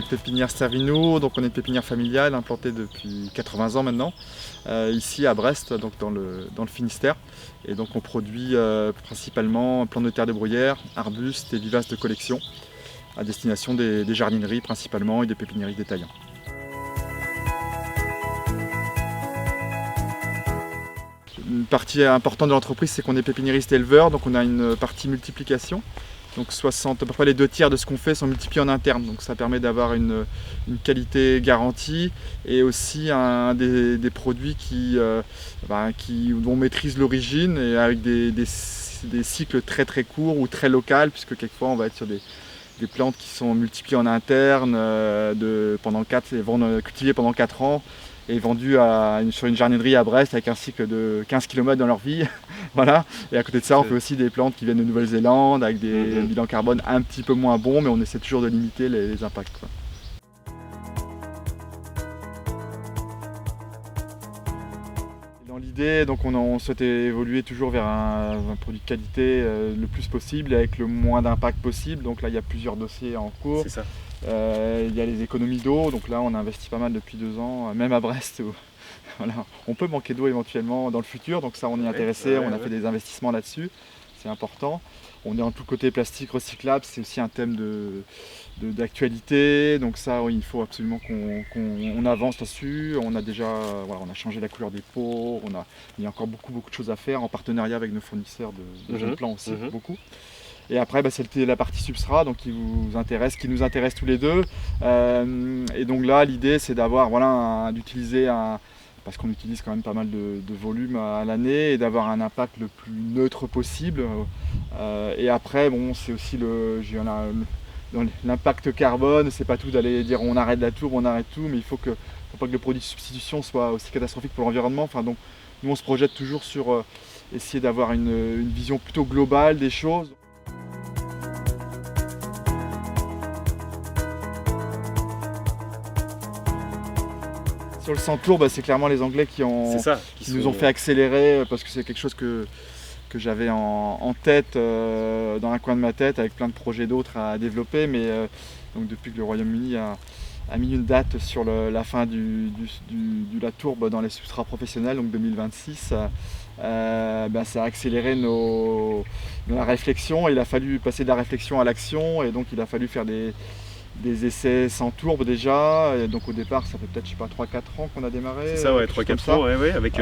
pépinière Servino, donc on est une pépinière familiale implantée depuis 80 ans maintenant, ici à Brest, donc dans le Finistère. Et donc on produit principalement plantes de terre de bruyère, arbustes et vivaces de collection, à destination des jardineries principalement et des pépiniéries détaillants. Une partie importante de l'entreprise, c'est qu'on est pépiniériste éleveur, donc on a une partie multiplication. Donc à peu près les 2/3 de ce qu'on fait sont multipliés en interne, donc ça permet d'avoir une qualité garantie et aussi des produits dont on maîtrise l'origine et avec des cycles très très courts ou très locaux, puisque quelquefois on va être sur des plantes qui sont multipliées en interne cultivées pendant 4 ans et vendues sur une jardinerie à Brest avec un cycle de 15 km dans leur vie. Voilà. Et à côté de ça, on fait aussi des plantes qui viennent de Nouvelle-Zélande avec des bilans carbone un petit peu moins bons, mais on essaie toujours de limiter les impacts, quoi. Dans l'idée, donc on souhaite évoluer toujours vers un produit de qualité le plus possible, avec le moins d'impact possible. Donc là, il y a plusieurs dossiers en cours. C'est ça. Il y a les économies d'eau, donc là on a investi pas mal depuis 2 ans, même à Brest. Voilà. On peut manquer d'eau éventuellement dans le futur, donc ça on y est intéressé, on a fait des investissements là-dessus, c'est important. On est en tout côté plastique recyclable, c'est aussi un thème d'actualité, donc ça oui, il faut absolument qu'on avance là-dessus. On a déjà on a changé la couleur des pots, il y a encore beaucoup de choses à faire en partenariat avec nos fournisseurs de jeunes plants aussi, beaucoup. Et après, c'est la partie substrat donc, qui nous intéresse tous les deux. Et donc là, l'idée, c'est d'utiliser parce qu'on utilise quand même pas mal de volume à l'année, et d'avoir un impact le plus neutre possible. Et après, c'est aussi l'impact carbone, c'est pas tout d'aller dire on arrête la tourbe, on arrête tout, mais il faut pas que le produit de substitution soit aussi catastrophique pour l'environnement. Enfin, donc, nous, on se projette toujours sur essayer d'avoir une vision plutôt globale des choses. Sur le Centaure, c'est clairement les Anglais qui nous ont fait accélérer, parce que c'est quelque chose que j'avais en tête, dans un coin de ma tête, avec plein de projets d'autres à développer. Mais donc depuis que le Royaume-Uni a mis une date sur la fin de la tourbe dans les substrats professionnels, donc 2026, ça a accéléré la réflexion. Il a fallu passer de la réflexion à l'action, et donc il a fallu faire des essais sans tourbe déjà. Et donc au départ, ça fait peut-être 3-4 ans qu'on a démarré. C'est ça, 3-4 ans, avec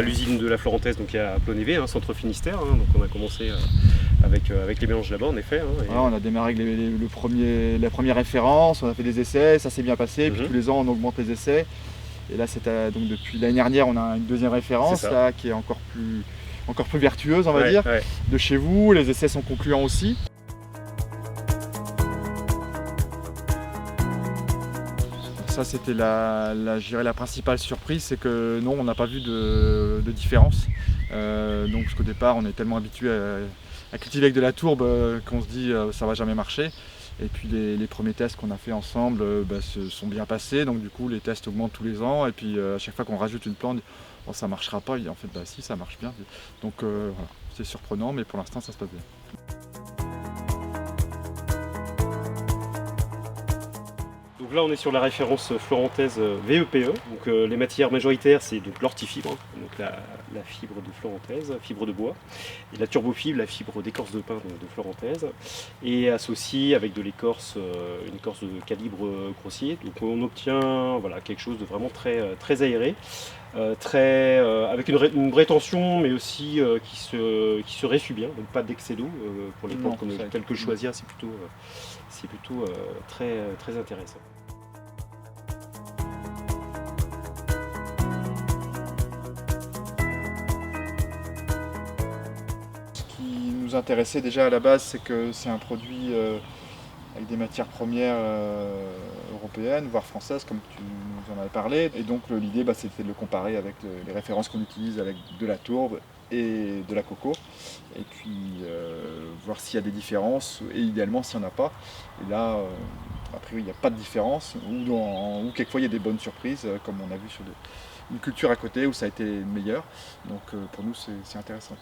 l'usine de la Florentaise, donc à Plonévé, centre Finistère. Donc on a commencé avec les mélanges là-bas, en effet. On a démarré avec la première référence, on a fait des essais, ça s'est bien passé. Puis tous les ans, on augmente les essais. Et là, donc depuis l'année dernière, on a une deuxième référence là, qui est encore plus vertueuse, on va dire, de chez vous. Les essais sont concluants aussi. Ça, c'était la principale surprise, c'est que non, on n'a pas vu de différence. Donc, parce qu'au départ, on est tellement habitué à cultiver avec de la tourbe qu'on se dit ça va jamais marcher. Et puis les premiers tests qu'on a fait ensemble se sont bien passés. Donc du coup, les tests augmentent tous les ans. Et puis à chaque fois qu'on rajoute une plante, ça ne marchera pas. Et en fait, si, ça marche bien. Donc voilà, c'est surprenant, mais pour l'instant, ça se passe bien. Donc là, on est sur la référence Florentaise VEPE. Donc les matières majoritaires, c'est donc l'hortifibre, donc la fibre de Florentaise, fibre de bois, et la turbofibre, la fibre d'écorce de pin de Florentaise, et associée avec de l'écorce, une écorce de calibre grossier. Donc on obtient quelque chose de vraiment très aéré, avec une rétention, mais aussi qui se réfue bien, donc pas d'excès d'eau pour les plantes telles que Choisir, c'est plutôt très intéressant. Ce qui nous intéressait déjà à la base, c'est que c'est un produit avec des matières premières européennes, voire françaises, comme tu nous en avais parlé. Et donc l'idée, c'était de le comparer avec les références qu'on utilise avec de la tourbe et de la coco, et puis voir s'il y a des différences, et idéalement s'il n'y en a pas. Et là, a priori, il n'y a pas de différence, ou quelquefois il y a des bonnes surprises, comme on a vu sur une culture à côté où ça a été meilleur. Donc pour nous, c'est intéressant.